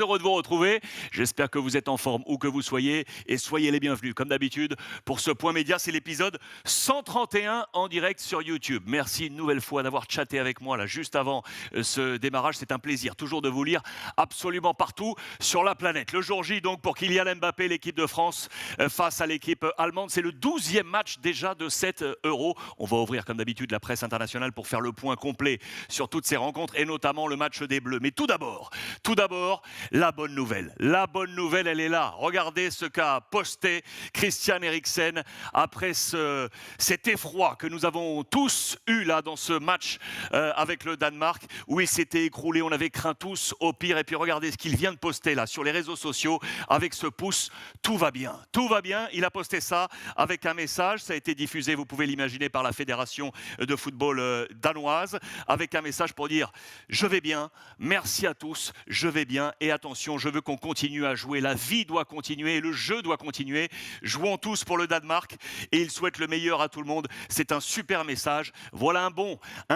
Heureux de vous retrouver. J'espère que vous êtes en forme où que vous soyez et soyez les bienvenus. Comme d'habitude, pour ce point média, c'est l'épisode 131 en direct sur YouTube. Merci une nouvelle fois d'avoir chatté avec moi là juste avant ce démarrage. C'est un plaisir toujours de vous lire absolument partout sur la planète. Le jour J donc pour Kylian Mbappé, l'équipe de France face à l'équipe allemande. C'est le 12e match déjà de cet Euro. On va ouvrir comme d'habitude la presse internationale pour faire le point complet sur toutes ces rencontres et notamment le match des Bleus. Mais tout d'abord, la bonne nouvelle. La bonne nouvelle, elle est là. Regardez ce qu'a posté Christian Eriksen après cet effroi que nous avons tous eu là dans ce match avec le Danemark où il s'était écroulé. On avait craint tous au pire. Et puis regardez ce qu'il vient de poster là sur les réseaux sociaux avec ce pouce. Tout va bien. Tout va bien. Il a posté ça avec un message. Ça a été diffusé, vous pouvez l'imaginer, par la Fédération de football danoise avec un message pour dire « Je vais bien, merci à tous, je vais bien et attention, je veux qu'on continue à jouer. La vie doit continuer, le jeu doit continuer. Jouons tous pour le Danemark et il souhaite le meilleur à tout le monde. C'est un super message. Voilà un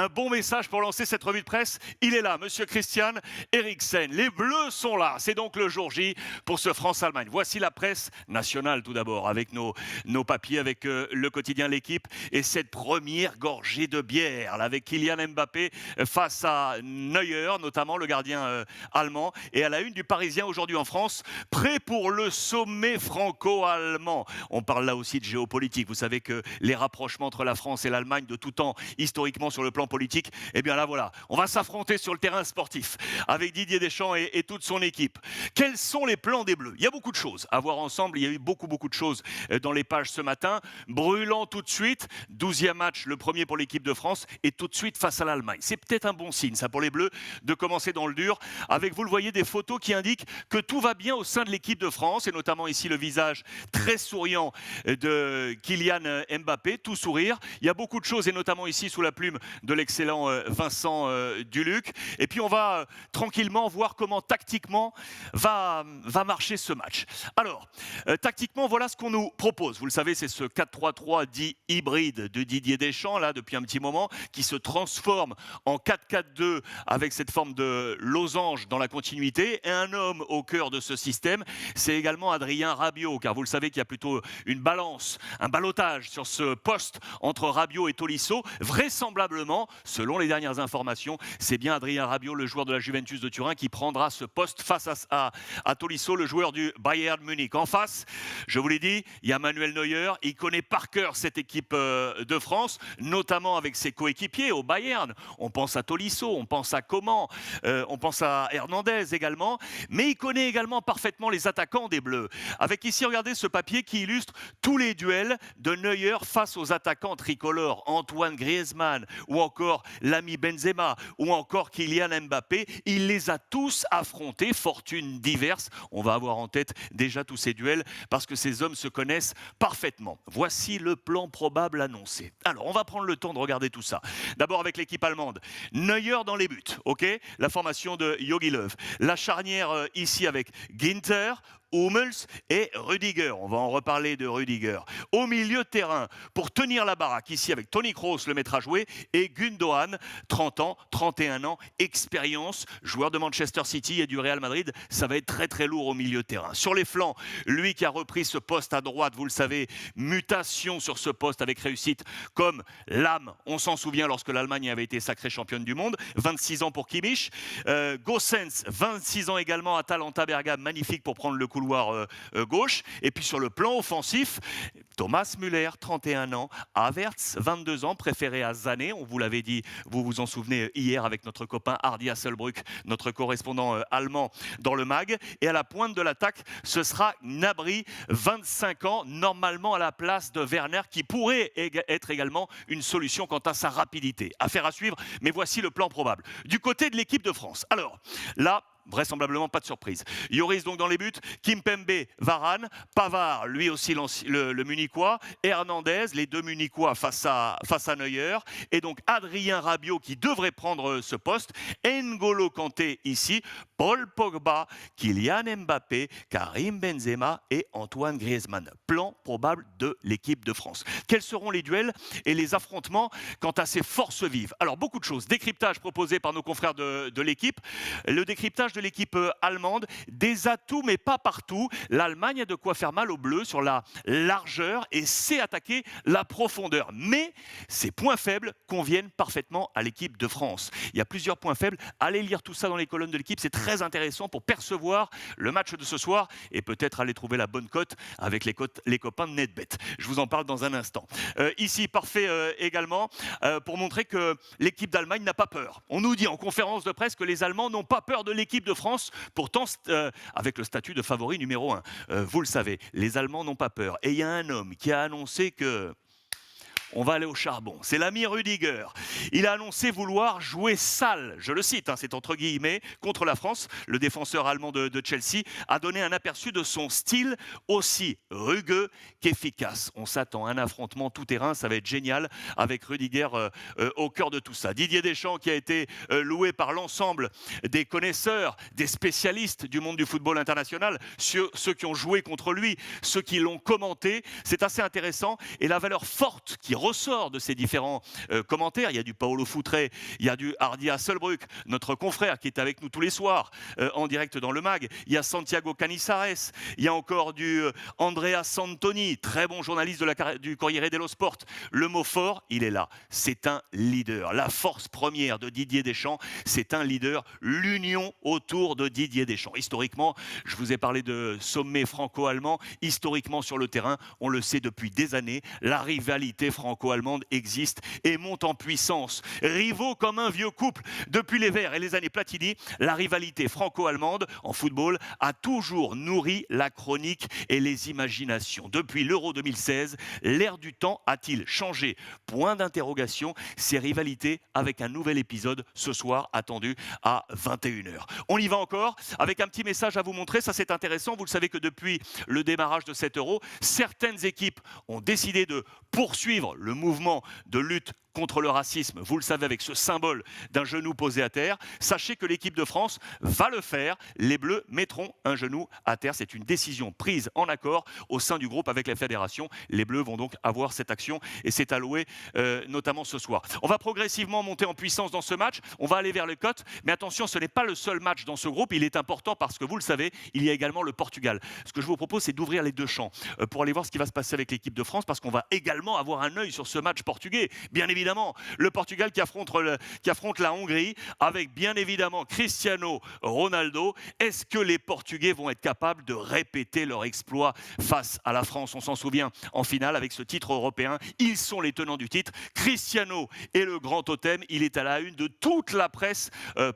bon message pour lancer cette revue de presse. Il est là, monsieur Christian Eriksen. Les Bleus sont là. C'est donc le jour J pour ce France-Allemagne. Voici la presse nationale tout d'abord avec nos papiers, avec le quotidien L'Équipe et cette première gorgée de bière là, avec Kylian Mbappé face à Neuer, notamment le gardien allemand. Et à la une du Parisien aujourd'hui en France, prêt pour le sommet franco-allemand. On parle là aussi de géopolitique. Vous savez que les rapprochements entre la France et l'Allemagne de tout temps, historiquement sur le plan politique, eh bien là voilà, on va s'affronter sur le terrain sportif avec Didier Deschamps et toute son équipe. Quels sont les plans des Bleus? Il y a beaucoup de choses à voir ensemble. Il y a eu beaucoup de choses dans les pages ce matin. Brûlant tout de suite, 12e match, le premier pour l'équipe de France et tout de suite face à l'Allemagne. C'est peut-être un bon signe ça pour les Bleus de commencer dans le dur avec, vous le voyez, des photos qui indiquent que tout va bien au sein de l'équipe de France et notamment ici le visage très souriant de Kylian Mbappé, tout sourire. Il y a beaucoup de choses et notamment ici sous la plume de l'excellent Vincent Duluc. Et puis on va tranquillement voir comment tactiquement va marcher ce match. Alors, tactiquement, voilà ce qu'on nous propose. Vous le savez, c'est ce 4-3-3 dit hybride de Didier Deschamps, là, depuis un petit moment, qui se transforme en 4-4-2 avec cette forme de losange dans la continuité. Et un homme au cœur de ce système, c'est également Adrien Rabiot, car vous le savez qu'il y a plutôt une balance, un ballottage sur ce poste entre Rabiot et Tolisso. Vraisemblablement, selon les dernières informations, c'est bien Adrien Rabiot, le joueur de la Juventus de Turin, qui prendra ce poste face à Tolisso, le joueur du Bayern Munich. En face, je vous l'ai dit, il y a Manuel Neuer. Il connaît par cœur cette équipe de France, notamment avec ses coéquipiers au Bayern. On pense à Tolisso, on pense à Coman, on pense à Hernandez également, mais il connaît également parfaitement les attaquants des Bleus. Avec ici, regardez ce papier qui illustre tous les duels de Neuer face aux attaquants tricolores, Antoine Griezmann ou encore l'ami Benzema ou encore Kylian Mbappé. Il les a tous affrontés, fortunes diverses. On va avoir en tête déjà tous ces duels parce que ces hommes se connaissent parfaitement. Voici le plan probable annoncé. Alors, on va prendre le temps de regarder tout ça. D'abord avec l'équipe allemande. Neuer dans les buts, ok? La formation de Jogi Löw. La charnière ici avec Ginter, Hummels et Rudiger. On va en reparler de Rudiger. Au milieu de terrain, pour tenir la baraque, ici avec Toni Kroos, le maître à jouer, et Gundogan, 30 ans, 31 ans, expérience, joueur de Manchester City et du Real Madrid. Ça va être très lourd au milieu de terrain. Sur les flancs, lui qui a repris ce poste à droite, vous le savez, mutation sur ce poste avec réussite, comme l'âme, on s'en souvient lorsque l'Allemagne avait été sacrée championne du monde, 26 ans pour Kimmich. Gosens, 26 ans également, Atalanta Bergame, magnifique pour prendre le couloir gauche. Et puis sur le plan offensif, Thomas Müller, 31 ans, Havertz, 22 ans, préféré à Sané, on vous l'avait dit, vous vous en souvenez hier avec notre copain Hardy Hasselbruck, notre correspondant allemand dans le MAG. Et à la pointe de l'attaque, ce sera Gnabry, 25 ans, normalement à la place de Werner, qui pourrait être également une solution quant à sa rapidité. Affaire à suivre, mais voici le plan probable. Du côté de l'équipe de France, alors là, vraisemblablement pas de surprise. Lloris donc dans les buts, Kimpembe, Varane, Pavard, lui aussi le Munichois, Hernandez, les deux Munichois face à Neuer, et donc Adrien Rabiot qui devrait prendre ce poste, N'Golo Kanté ici, Paul Pogba, Kylian Mbappé, Karim Benzema et Antoine Griezmann. Plan probable de l'équipe de France. Quels seront les duels et les affrontements quant à ces forces vives? Alors beaucoup de choses. Décryptage proposé par nos confrères de l'équipe. Le décryptage l'image de l'équipe allemande, des atouts mais pas partout. L'Allemagne a de quoi faire mal aux Bleus sur la largeur et sait attaquer la profondeur. Mais ces points faibles conviennent parfaitement à l'équipe de France. Il y a plusieurs points faibles. Allez lire tout ça dans les colonnes de l'équipe, c'est très intéressant pour percevoir le match de ce soir et peut-être aller trouver la bonne cote avec les copains de NetBet. Je vous en parle dans un instant. Ici, parfait également, pour montrer que l'équipe d'Allemagne n'a pas peur. On nous dit en conférence de presse que les Allemands n'ont pas peur de l'équipe de France, pourtant avec le statut de favori numéro 1. Vous le savez, les Allemands n'ont pas peur. Et il y a un homme qui a annoncé que on va aller au charbon. C'est l'ami Rudiger. Il a annoncé vouloir jouer sale, je le cite, c'est entre guillemets, contre la France. Le défenseur allemand de Chelsea a donné un aperçu de son style aussi rugueux qu'efficace. On s'attend à un affrontement tout-terrain, ça va être génial, avec Rudiger au cœur de tout ça. Didier Deschamps qui a été loué par l'ensemble des connaisseurs, des spécialistes du monde du football international, ceux qui ont joué contre lui, ceux qui l'ont commenté. C'est assez intéressant et la valeur forte qui ressort de ces différents commentaires. Il y a du Paolo Futre, il y a du Hardy Hasselbruck, notre confrère qui est avec nous tous les soirs en direct dans le MAG. Il y a Santiago Canizares, il y a encore du Andrea Santoni, très bon journaliste du Corriere dello Sport. Le mot fort, il est là. C'est un leader. La force première de Didier Deschamps, c'est un leader. L'union autour de Didier Deschamps. Historiquement, je vous ai parlé de sommet franco-allemand. Historiquement sur le terrain, on le sait depuis des années, la rivalité franco-allemande existe et monte en puissance. Rivaux comme un vieux couple. Depuis les Verts et les années Platini, la rivalité franco-allemande en football a toujours nourri la chronique et les imaginations. Depuis l'Euro 2016, l'air du temps a-t-il changé? Point d'interrogation. Ces rivalités avec un nouvel épisode ce soir attendu à 21h. On y va encore avec un petit message à vous montrer. Ça, c'est intéressant. Vous le savez que depuis le démarrage de cet Euro, certaines équipes ont décidé de poursuivre le mouvement de lutte contre le racisme, vous le savez, avec ce symbole d'un genou posé à terre. Sachez que l'équipe de France va le faire. Les Bleus mettront un genou à terre. C'est une décision prise en accord au sein du groupe avec la fédération. Les Bleus vont donc avoir cette action et c'est alloué notamment ce soir. On va progressivement monter en puissance dans ce match. On va aller vers les cotes. Mais attention, ce n'est pas le seul match dans ce groupe. Il est important parce que vous le savez, il y a également le Portugal. Ce que je vous propose, c'est d'ouvrir les deux champs pour aller voir ce qui va se passer avec l'équipe de France parce qu'on va également avoir un œil sur ce match portugais. Bien évidemment, le Portugal qui affronte la Hongrie avec bien évidemment Cristiano Ronaldo. Est-ce que les Portugais vont être capables de répéter leur exploit face à la France? On s'en souvient en finale avec ce titre européen. Ils sont les tenants du titre. Cristiano est le grand totem. Il est à la une de toute la presse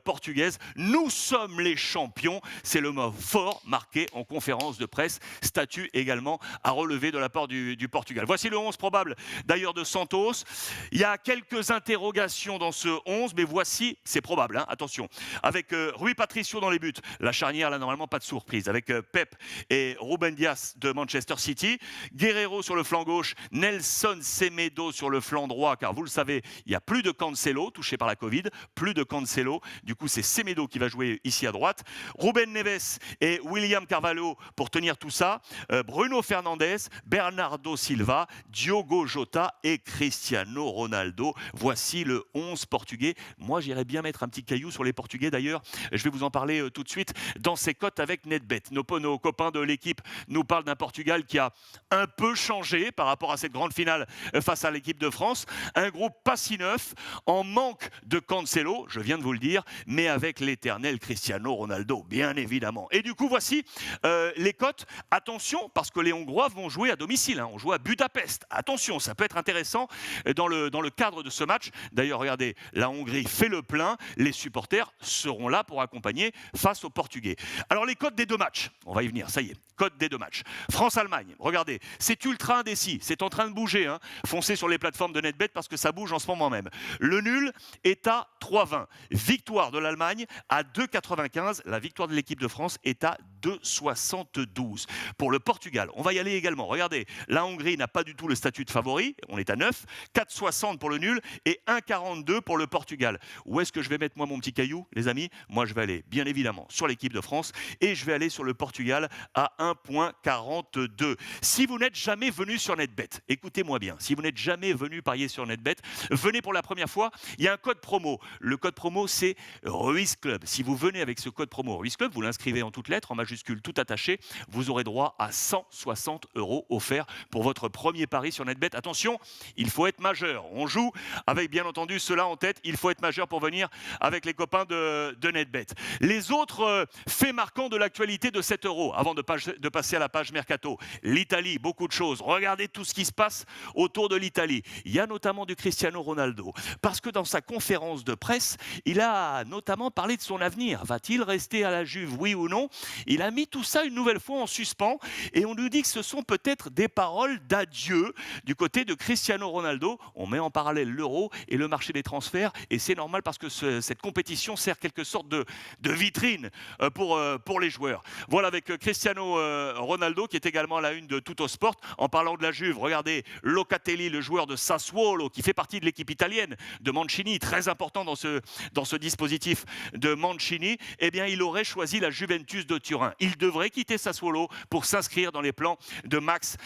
portugaise. Nous sommes les champions. C'est le mot fort marqué en conférence de presse. Statut également à relever de la part du Portugal. Voici le 11 probable d'ailleurs de Santos. Il y a quelques interrogations dans ce 11, mais voici, c'est probable, attention. Avec Rui Patricio dans les buts, la charnière, là, normalement, pas de surprise. Avec Pep et Ruben Dias de Manchester City. Guerreiro sur le flanc gauche, Nelson Semedo sur le flanc droit, car vous le savez, il n'y a plus de Cancelo, touché par la Covid, plus de Cancelo. Du coup, c'est Semedo qui va jouer ici à droite. Ruben Neves et William Carvalho pour tenir tout ça. Bruno Fernandes, Bernardo Silva, Diogo Jota et Cristiano Ronaldo. Voici le 11 portugais. Moi, j'irais bien mettre un petit caillou sur les Portugais d'ailleurs. Je vais vous en parler tout de suite dans ces cotes avec NetBet. Nos copains de l'équipe nous parlent d'un Portugal qui a un peu changé par rapport à cette grande finale face à l'équipe de France. Un groupe pas si neuf, en manque de Cancelo, je viens de vous le dire, mais avec l'éternel Cristiano Ronaldo, bien évidemment. Et du coup, voici les cotes. Attention, parce que les Hongrois vont jouer à domicile. On joue à Budapest. Attention, ça peut être intéressant dans le cadre de ce match. D'ailleurs, regardez, la Hongrie fait le plein. Les supporters seront là pour accompagner face aux Portugais. Alors, les cotes des deux matchs, on va y venir, ça y est. Cote des deux matchs. France-Allemagne, regardez, c'est ultra indécis, c'est en train de bouger. Foncez sur les plateformes de NetBet parce que ça bouge en ce moment même. Le nul est à 3,20. Victoire de l'Allemagne à 2,95. La victoire de l'équipe de France est à 2,72. Pour le Portugal, on va y aller également. Regardez, la Hongrie n'a pas du tout le statut de favori, on est à 9, 4,60 pour le nul et 1,42 pour le Portugal. Où est-ce que je vais mettre moi mon petit caillou, les amis? Moi, je vais aller, bien évidemment, sur l'équipe de France et je vais aller sur le Portugal à 1,42. Si vous n'êtes jamais venu sur NetBet, écoutez-moi bien, si vous n'êtes jamais venu parier sur NetBet, venez pour la première fois, il y a un code promo. Le code promo, c'est Ruiz Club. Si vous venez avec ce code promo Ruiz Club, vous l'inscrivez en toutes lettres, en majuscule, tout attaché, vous aurez droit à 160 € offerts pour votre premier pari sur NetBet. Attention, il faut être majeur. On joue avec, bien entendu, cela en tête. Il faut être majeur pour venir avec les copains de NetBet. Les autres faits marquants de l'actualité de 7 €, avant de passer à la page Mercato. L'Italie, beaucoup de choses. Regardez tout ce qui se passe autour de l'Italie. Il y a notamment du Cristiano Ronaldo. Parce que dans sa conférence de presse, il a notamment parlé de son avenir. Va-t-il rester à la Juve, oui ou non? Il a mis tout ça une nouvelle fois en suspens et on nous dit que ce sont peut-être des paroles d'adieu du côté de Cristiano Ronaldo. On met en parallèle l'Euro et le marché des transferts et c'est normal parce que cette compétition sert quelque sorte de vitrine pour les joueurs. Voilà avec Cristiano Ronaldo qui est également à la une de Tuttosport. En parlant de la Juve, regardez Locatelli, le joueur de Sassuolo qui fait partie de l'équipe italienne de Mancini, très important dans ce dispositif de Mancini. Eh bien, il aurait choisi la Juventus de Turin. Il devrait quitter Sassuolo pour s'inscrire dans les plans de Max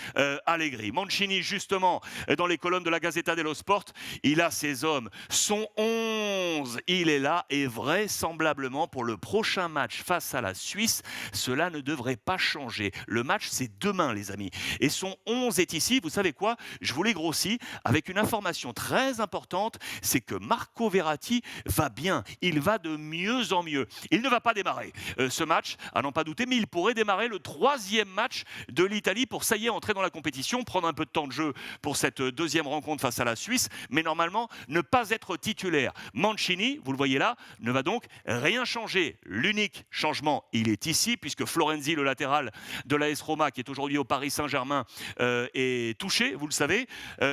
Allegri. Mancini, justement, dans les colonnes de la Gazzetta dello Sport, il a ses hommes, son 11. Il est là et vraisemblablement pour le prochain match face à la Suisse, cela ne devrait pas changer. Le match, c'est demain, les amis. Et son 11 est ici. Vous savez quoi? Je vous l'ai grossi avec une information très importante, c'est que Marco Verratti va bien. Il va de mieux en mieux. Il ne va pas démarrer ce match, à n'en pas douter, mais il pourrait démarrer le 3e match de l'Italie pour, ça y est, entrer dans la compétition, prendre un peu de temps de jeu pour cette deuxième rencontre face à la Suisse, mais normalement ne pas être titulaire. Mancini, vous le voyez là, ne va donc rien changer. L'unique changement, il est ici, puisque Florenzi, le latéral de l'AS Roma, qui est aujourd'hui au Paris Saint-Germain, est touché, vous le savez,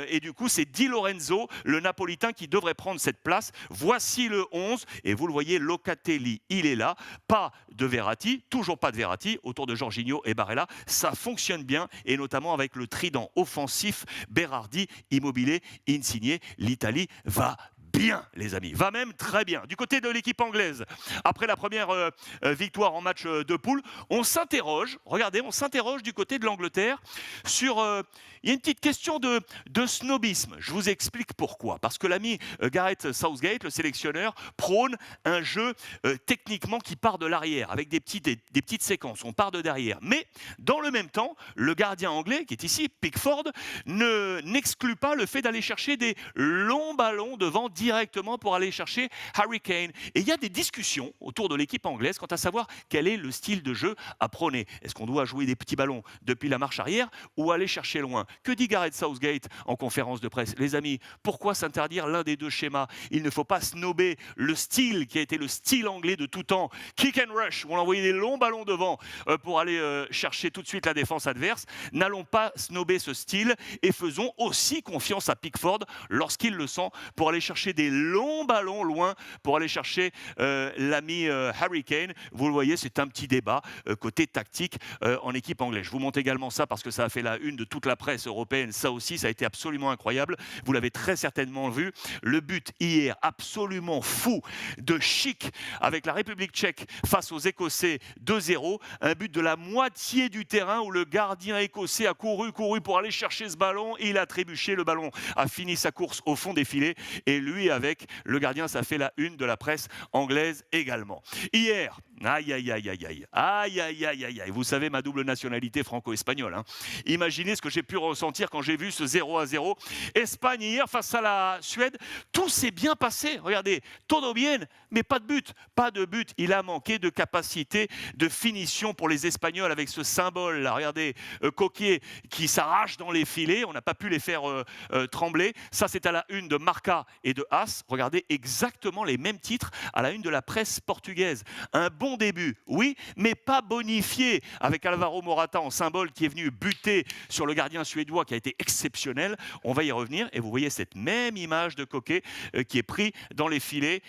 et du coup, c'est Di Lorenzo, le Napolitain, qui devrait prendre cette place. Voici le 11, et vous le voyez, Locatelli, il est là. Pas de Verratti, toujours pas de Verratti, autour de Jorginho et Barella. Ça fonctionne bien, et notamment avec le trident offensif Berardi, Immobile, Insigne. L'Italie va bien, les amis, va même très bien. Du côté de l'équipe anglaise, après la première victoire en match de poule, on s'interroge, regardez, on s'interroge du côté de l'Angleterre sur... il y a une petite question de snobisme. Je vous explique pourquoi. Parce que l'ami Gareth Southgate, le sélectionneur, prône un jeu techniquement qui part de l'arrière, avec des petites séquences. On part de derrière. Mais, dans le même temps, le gardien anglais, qui est ici, Pickford, n'exclut pas le fait d'aller chercher des longs ballons devant directement pour aller chercher Harry Kane. Et il y a des discussions autour de l'équipe anglaise quant à savoir quel est le style de jeu à prôner. Est-ce qu'on doit jouer des petits ballons depuis la marche arrière ou aller chercher loin? Que dit Gareth Southgate en conférence de presse? Les amis, pourquoi s'interdire l'un des deux schémas? Il ne faut pas snober le style qui a été le style anglais de tout temps. Kick and rush, où on envoyait des longs ballons devant pour aller chercher tout de suite la défense adverse. N'allons pas snober ce style et faisons aussi confiance à Pickford lorsqu'il le sent pour aller chercher des longs ballons loin, pour aller chercher l'ami Harry Kane. Vous le voyez, c'est un petit débat côté tactique en équipe anglaise. Je vous montre également ça parce que ça a fait la une de toute la presse européenne. Ça aussi, ça a été absolument incroyable. Vous l'avez très certainement vu. Le but hier, absolument fou, de Chic avec la République tchèque face aux Écossais 2-0. Un but de la moitié du terrain où le gardien écossais a couru pour aller chercher ce ballon. Il a trébuché. Le ballon a fini sa course au fond des filets. Et lui, avec le gardien, ça fait la une de la presse anglaise également. Hier, aïe, vous savez ma double nationalité franco-espagnole. Hein. Imaginez ce que j'ai pu ressentir quand j'ai vu ce 0-0. Espagne hier face à la Suède, tout s'est bien passé. Regardez, todo bien, mais pas de but. Pas de but. Il a manqué de capacité de finition pour les Espagnols avec ce symbole là. Regardez, Coquet qui s'arrache dans les filets. On n'a pas pu les faire trembler. Ça, c'est à la une de Marca et de As, regardez exactement les mêmes titres à la une de la presse portugaise. Un bon début, oui, mais pas bonifié, avec Alvaro Morata en symbole qui est venu buter sur le gardien suédois qui a été exceptionnel. On va y revenir et vous voyez cette même image de Koke qui est pris dans les filets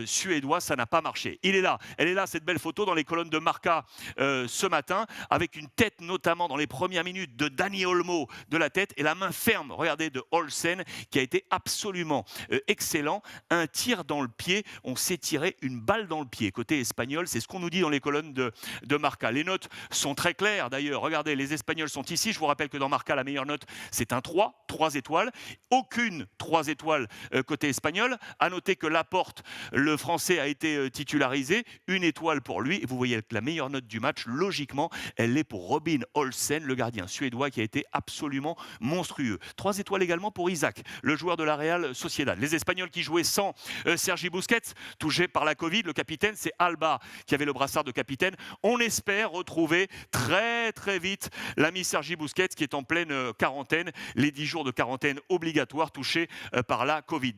suédois, ça n'a pas marché. Il est là, elle est là cette belle photo dans les colonnes de Marca ce matin, avec une tête notamment dans les premières minutes de Dani Olmo de la tête et la main ferme, regardez, de Olsen qui a été absolument excellent. Un tir dans le pied, on s'est tiré une balle dans le pied. Côté espagnol, c'est ce qu'on nous dit dans les colonnes de Marca. Les notes sont très claires d'ailleurs. Regardez, les Espagnols sont ici. Je vous rappelle que dans Marca, la meilleure note, c'est un 3 étoiles. Aucune 3 étoiles côté espagnol. À noter que Laporte, le Français, a été titularisé. 1 étoile pour lui. Et vous voyez que la meilleure note du match, logiquement, elle est pour Robin Olsen, le gardien suédois qui a été absolument monstrueux. 3 étoiles également pour Isaac, le joueur de la Real Sociedad. Les Espagnols qui jouaient sans Sergi Busquets, touché par la Covid, le capitaine, c'est Alba qui avait le brassard de capitaine. On espère retrouver très très vite l'ami Sergi Busquets qui est en pleine quarantaine, les 10 jours de quarantaine obligatoires, touché par la Covid.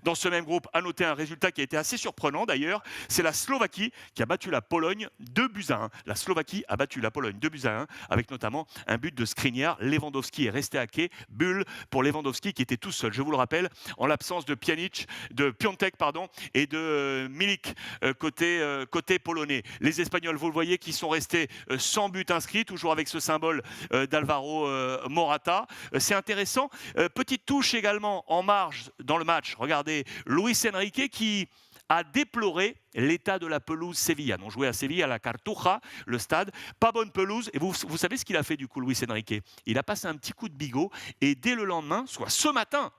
Dans ce même groupe, à noter un résultat qui a été assez surprenant d'ailleurs, c'est la Slovaquie qui a battu la Pologne 2-1. La Slovaquie a battu la Pologne 2-1 avec notamment un but de Skriniar. Lewandowski est resté à quai, bulle pour Lewandowski qui était tout seul, je vous le rappelle, en l'absence de Piątek et de Milik côté polonais. Les Espagnols, vous le voyez, qui sont restés sans but inscrit, toujours avec ce symbole d'Alvaro Morata. C'est intéressant. Petite touche également en marge dans le match. Regardez, Luis Enrique qui a déploré l'état de la pelouse sévillane. On jouait à Séville, à la Cartuja, le stade. Pas bonne pelouse. Et vous savez ce qu'il a fait du coup, Luis Enrique? Il a passé un petit coup de bigot et dès le lendemain, soit ce matin,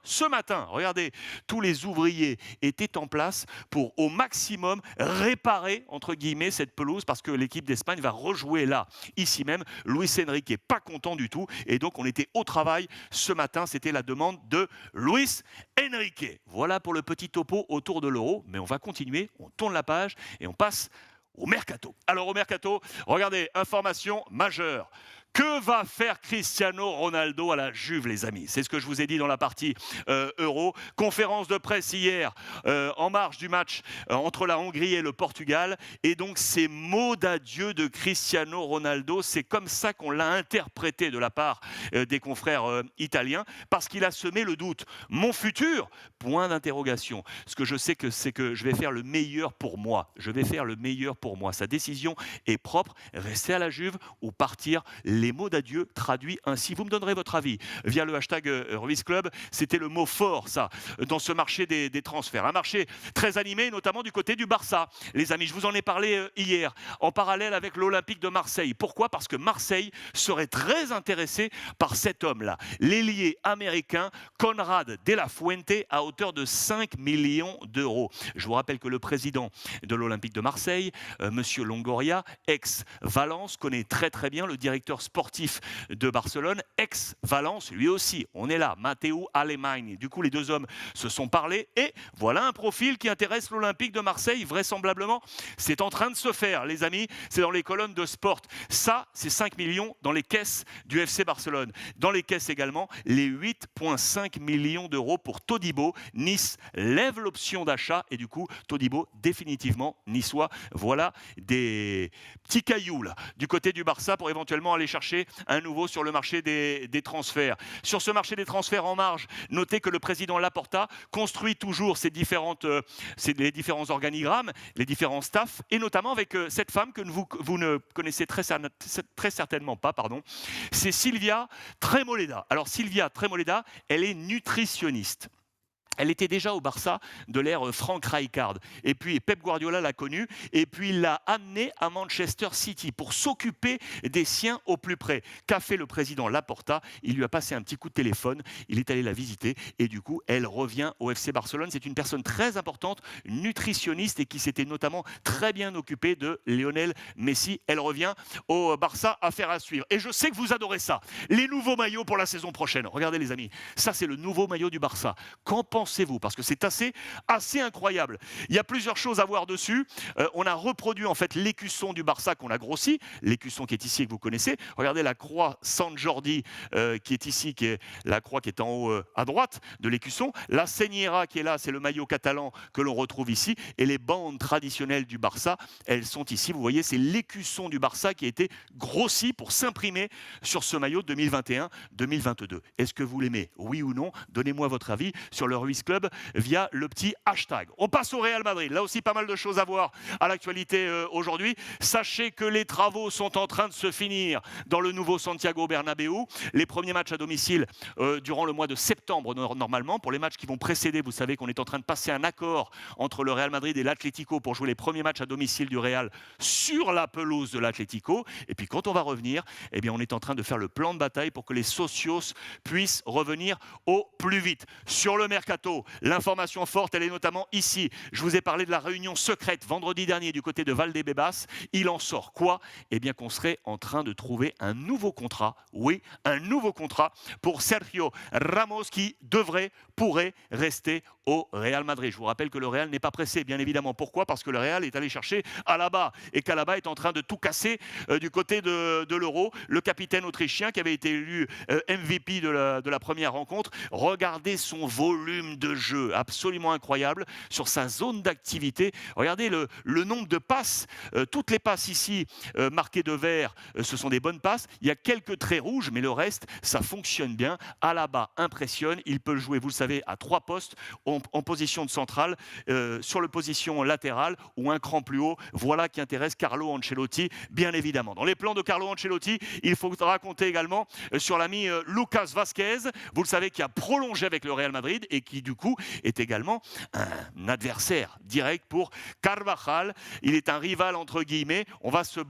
regardez, tous les ouvriers étaient en place pour au maximum réparer, entre guillemets, cette pelouse parce que l'équipe d'Espagne va rejouer là, ici même. Luis Enrique pas content du tout et donc on était au travail ce matin. C'était la demande de Luis Enrique. Voilà pour le petit topo autour de l'Euro, mais on va continuer, on tourne la page et on passe au mercato. Alors au mercato, regardez, information majeure. Que va faire Cristiano Ronaldo à la Juve, les amis? C'est ce que je vous ai dit dans la partie Euro. Conférence de presse hier, en marge du match entre la Hongrie et le Portugal. Et donc, ces mots d'adieu de Cristiano Ronaldo, c'est comme ça qu'on l'a interprété de la part des confrères italiens, parce qu'il a semé le doute. Mon futur? Point d'interrogation. Ce que je sais, c'est que je vais faire le meilleur pour moi. Je vais faire le meilleur pour moi. Sa décision est propre. Rester à la Juve ou partir. Les mots d'adieu traduits ainsi. Vous me donnerez votre avis via le hashtag Ruiz Club. C'était le mot fort, ça, dans ce marché des transferts. Un marché très animé, notamment du côté du Barça. Les amis, je vous en ai parlé hier, en parallèle avec l'Olympique de Marseille. Pourquoi? Parce que Marseille serait très intéressé par cet homme-là, l'ailier américain Conrad de la Fuente, à hauteur de 5 millions d'euros. Je vous rappelle que le président de l'Olympique de Marseille, Monsieur Longoria, ex-Valence, connaît très très bien le directeur sportif de Barcelone, ex-Valence, lui aussi, on est là, Matteo Alemany. Du coup, les deux hommes se sont parlé et voilà un profil qui intéresse l'Olympique de Marseille, vraisemblablement. C'est en train de se faire, les amis, c'est dans les colonnes de Sport. Ça, c'est 5 millions dans les caisses du FC Barcelone. Dans les caisses également, les 8,5 millions d'euros pour Todibo. Nice lève l'option d'achat et du coup, Todibo, définitivement niçois. Voilà des petits cailloux là, du côté du Barça pour éventuellement aller chercher un nouveau sur le marché des transferts. Sur ce marché des transferts en marge, notez que le président Laporta construit toujours les différents organigrammes, les différents staffs, et notamment avec cette femme que vous ne connaissez très certainement pas, c'est Silvia Tremoleda. Alors Silvia Tremoleda, elle est nutritionniste. Elle était déjà au Barça de l'ère Frank Rijkaard. Et puis Pep Guardiola l'a connue et puis il l'a amenée à Manchester City pour s'occuper des siens au plus près. Qu'a fait le président Laporta? Il lui a passé un petit coup de téléphone, il est allé la visiter et du coup, elle revient au FC Barcelone. C'est une personne très importante, nutritionniste et qui s'était notamment très bien occupée de Lionel Messi. Elle revient au Barça, affaire à suivre. Et je sais que vous adorez ça. Les nouveaux maillots pour la saison prochaine. Regardez les amis, ça c'est le nouveau maillot du Barça. Qu'en pensez-vous? Parce que c'est assez incroyable. Il y a plusieurs choses à voir dessus. On a reproduit en fait l'écusson du Barça qu'on a grossi, l'écusson qui est ici et que vous connaissez. Regardez la croix San Jordi qui est ici, qui est la croix qui est en haut à droite de l'écusson. La Señera qui est là, c'est le maillot catalan que l'on retrouve ici. Et les bandes traditionnelles du Barça, elles sont ici. Vous voyez, c'est l'écusson du Barça qui a été grossi pour s'imprimer sur ce maillot 2021-2022. Est-ce que vous l'aimez? Oui ou non? Donnez-moi votre avis sur le Ruiz Club via le petit hashtag. On passe au Real Madrid. Là aussi, pas mal de choses à voir à l'actualité aujourd'hui. Sachez que les travaux sont en train de se finir dans le nouveau Santiago Bernabéu. Les premiers matchs à domicile durant le mois de septembre normalement. Pour les matchs qui vont précéder, vous savez qu'on est en train de passer un accord entre le Real Madrid et l'Atlético pour jouer les premiers matchs à domicile du Real sur la pelouse de l'Atlético. Et puis quand on va revenir, eh bien on est en train de faire le plan de bataille pour que les socios puissent revenir au plus vite. Sur le mercato, l'information forte, elle est notamment ici. Je vous ai parlé de la réunion secrète vendredi dernier du côté de Valdebebas. Il en sort quoi? Eh bien qu'on serait en train de trouver un nouveau contrat, oui, un nouveau contrat pour Sergio Ramos qui pourrait rester au Real Madrid. Je vous rappelle que le Real n'est pas pressé, bien évidemment. Pourquoi? Parce que le Real est allé chercher Alaba et qu'Alaba est en train de tout casser du côté de l'Euro. Le capitaine autrichien qui avait été élu MVP de la première rencontre. Regardez son volume de jeu, absolument incroyable, sur sa zone d'activité. Regardez le nombre de passes. Toutes les passes ici marquées de vert, ce sont des bonnes passes. Il y a quelques traits rouges, mais le reste, ça fonctionne bien. Alaba impressionne. Il peut jouer, vous le savez, à 3 postes, en position de centrale, sur la position latérale ou un cran plus haut. Voilà qui intéresse Carlo Ancelotti, bien évidemment. Dans les plans de Carlo Ancelotti, il faudra compter également sur l'ami Lucas Vazquez, vous le savez, qui a prolongé avec le Real Madrid et qui, du coup, est également un adversaire direct pour Carvajal. Il est un rival, entre guillemets. On va se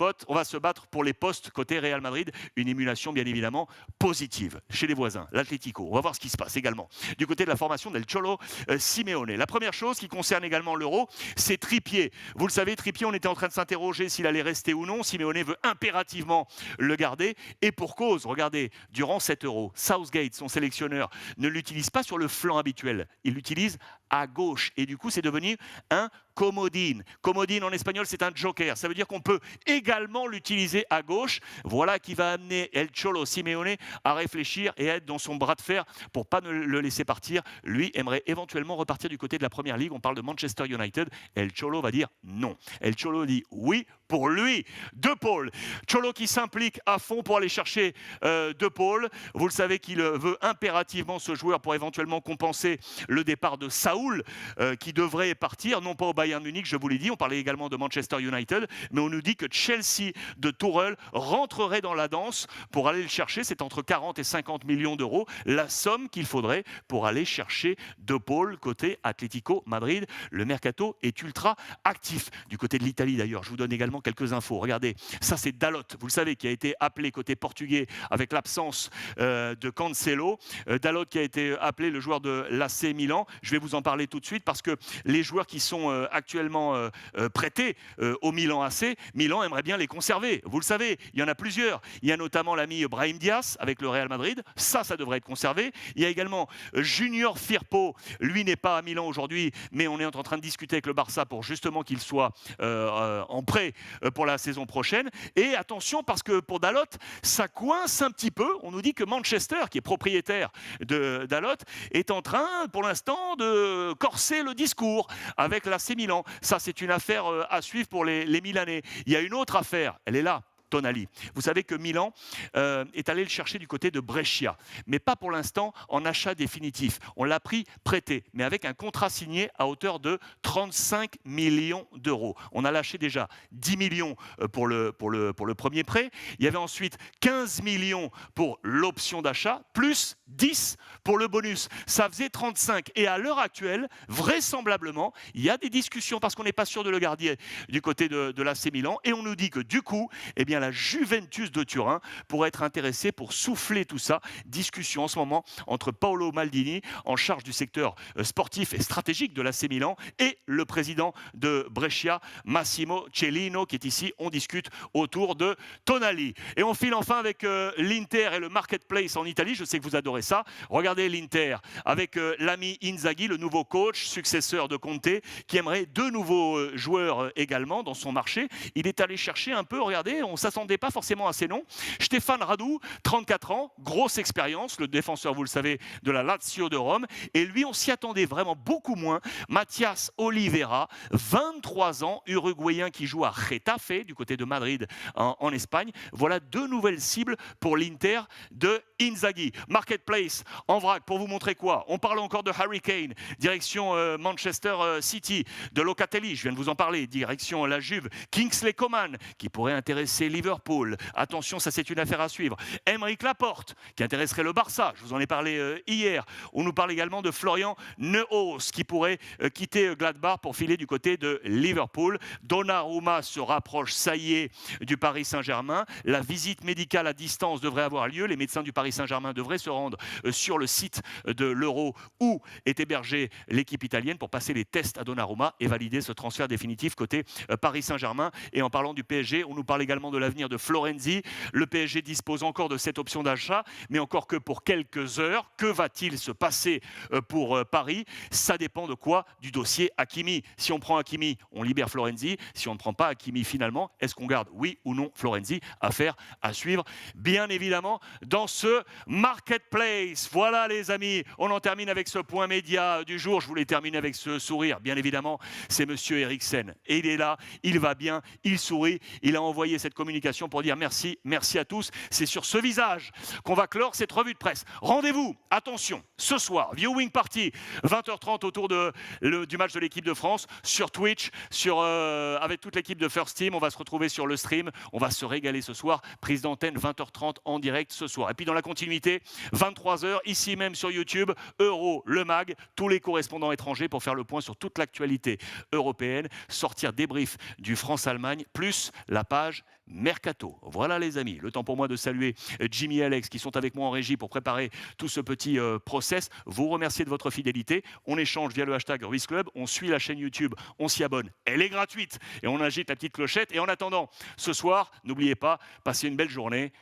battre pour les postes côté Real Madrid. Une émulation, bien évidemment, positive chez les voisins, l'Atlético. On va voir ce qui se passe également du côté de la formation del Cholo Simeone. La première chose qui concerne également l'Euro, c'est Trippier. Vous le savez, Trippier, on était en train de s'interroger s'il allait rester ou non. Simeone veut impérativement le garder. Et pour cause, regardez, durant cet Euro, Southgate, son sélectionneur, ne l'utilise pas sur le flanc habituel. Il l'utilise à gauche. Et du coup, c'est devenu un comodine. Comodine en espagnol, c'est un joker. Ça veut dire qu'on peut également l'utiliser à gauche. Voilà qui va amener El Cholo Simeone à réfléchir et à être dans son bras de fer pour ne pas le laisser partir. Lui aimerait éventuellement repartir du côté de la Première Ligue. On parle de Manchester United. El Cholo va dire non. El Cholo dit oui pour lui. De Paul. Cholo qui s'implique à fond pour aller chercher De Paul. Vous le savez qu'il veut impérativement ce joueur pour éventuellement compenser le départ de Saúl qui devrait partir, non pas au Bayern Munich, je vous l'ai dit. On parlait également de Manchester United, mais on nous dit que Chelsea de Tuchel rentrerait dans la danse pour aller le chercher. C'est entre 40 et 50 millions d'euros, la somme qu'il faudrait pour aller chercher De Paul côté Atlético Madrid. Le mercato est ultra actif. Du côté de l'Italie d'ailleurs, je vous donne également quelques infos. Regardez, ça c'est Dalot, vous le savez, qui a été appelé côté portugais avec l'absence de Cancelo. Dalot qui a été appelé le joueur de l'AC Milan. Je vais vous en parler tout de suite parce que les joueurs qui sont actuellement prêtés au Milan AC, Milan aimerait bien les conserver. Vous le savez, il y en a plusieurs. Il y a notamment l'ami Brahim Diaz avec le Real Madrid. Ça devrait être conservé. Il y a également Junior Firpo. Lui n'est pas à Milan aujourd'hui, mais on est en train de discuter avec le Barça pour justement qu'il soit en prêt pour la saison prochaine. Et attention, parce que pour Dalot, ça coince un petit peu. On nous dit que Manchester, qui est propriétaire de Dalot, est en train, pour l'instant, de corser le discours avec l'AC Milan. Ça, c'est une affaire à suivre pour les Milanais. Il y a une autre affaire, elle est là. Tonali. Vous savez que Milan est allé le chercher du côté de Brescia, mais pas pour l'instant en achat définitif. On l'a pris prêté, mais avec un contrat signé à hauteur de 35 millions d'euros. On a lâché déjà 10 millions pour le premier prêt. Il y avait ensuite 15 millions pour l'option d'achat, plus 10 pour le bonus. Ça faisait 35. Et à l'heure actuelle, vraisemblablement, il y a des discussions parce qu'on n'est pas sûr de le garder du côté de l'AC Milan. Et on nous dit que du coup, eh bien, bien, la Juventus de Turin pourrait être intéressée pour souffler tout ça. Discussion en ce moment entre Paolo Maldini, en charge du secteur sportif et stratégique de l'AC Milan, et le président de Brescia, Massimo Cellino, qui est ici. On discute autour de Tonali. Et on file enfin avec l'Inter et le Marketplace en Italie. Je sais que vous adorez ça. Regardez l'Inter avec l'ami Inzaghi, le nouveau coach, successeur de Conte, qui aimerait 2 nouveaux joueurs également dans son marché. Il est allé chercher un peu, regardez, on ne s'attendait pas forcément à ces noms. Stéphane Radou, 34 ans, grosse expérience, le défenseur, vous le savez, de la Lazio de Rome. Et lui, on s'y attendait vraiment beaucoup moins. Mathias Oliveira, 23 ans, uruguayen qui joue à Getafe, du côté de Madrid en Espagne. Voilà 2 nouvelles cibles pour l'Inter de Inzaghi. Marketplace en vrac, pour vous montrer quoi? On parle encore de Harry Kane, direction Manchester City, de Locatelli, je viens de vous en parler, direction la Juve, Kingsley Coman, qui pourrait intéresser Liverpool. Attention, ça c'est une affaire à suivre. Aymeric Laporte, qui intéresserait le Barça, je vous en ai parlé hier. On nous parle également de Florian Neuhaus, qui pourrait quitter Gladbach pour filer du côté de Liverpool. Donnarumma se rapproche, ça y est, du Paris Saint-Germain. La visite médicale à distance devrait avoir lieu. Les médecins du Paris Saint-Germain devraient se rendre sur le site de l'Euro où est hébergée l'équipe italienne pour passer les tests à Donnarumma et valider ce transfert définitif côté Paris Saint-Germain. Et en parlant du PSG, on nous parle également de l'avenir de Florenzi. Le PSG dispose encore de cette option d'achat, mais encore que pour quelques heures. Que va-t-il se passer pour Paris? Ça dépend de quoi? Du dossier Hakimi. Si on prend Hakimi, on libère Florenzi. Si on ne prend pas Hakimi finalement, est-ce qu'on garde oui ou non Florenzi? Affaire à suivre, bien évidemment, dans ce Marketplace. Voilà les amis, on en termine avec ce point média du jour. Je voulais terminer avec ce sourire, bien évidemment, c'est monsieur Eriksen. Et il est là, il va bien, il sourit, il a envoyé cette communication pour dire merci, merci à tous. C'est sur ce visage qu'on va clore cette revue de presse. Rendez-vous, attention, ce soir, viewing party, 20h30 autour du match de l'équipe de France, sur Twitch, avec toute l'équipe de First Team. On va se retrouver sur le stream, on va se régaler ce soir. Prise d'antenne 20h30 en direct ce soir. Et puis dans la continuité, 23h, ici même sur YouTube, Euro, le mag, tous les correspondants étrangers pour faire le point sur toute l'actualité européenne, sortir débrief du France-Allemagne, plus la page Mercato. Voilà les amis, le temps pour moi de saluer Jimmy et Alex qui sont avec moi en régie pour préparer tout ce petit process. Vous remercier de votre fidélité. On échange via le hashtag Ruiz Club, on suit la chaîne YouTube, on s'y abonne, elle est gratuite et on agite la petite clochette. Et en attendant, ce soir, n'oubliez pas, passez une belle journée.